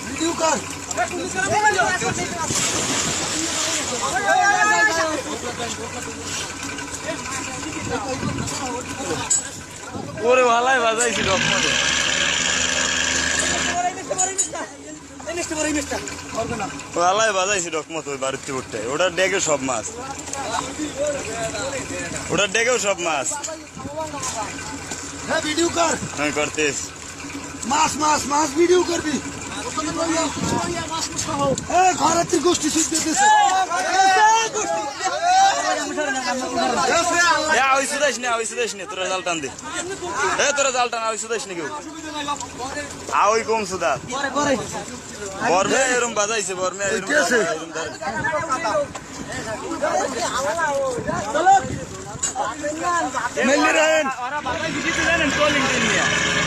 video কর ওরে ভালাই বাজাইছি রকমতে ভালাই বাজাইছি রকমত ওই বাড়িতে উঠতে ওটার ডেকে সব মাছ ওটার ডেকেও সব মাছ হ্যাঁ ভিডিও কর হ্যাঁ করতেস মাছ মাছ মাছ ভিডিও করবি ঘরের গোষ্ঠী শিখ দিতেছে ওই সুদাইস নে তোরা জাল টান দে তোরা জাল টান ওই সুদাইস নে কেউ ওই কম সুদা বর্মে এরম বাজাইছে বর্মে মেলে রাখেন ওরা বাজাই দিতে জানেন ট্রলিং নিয়ে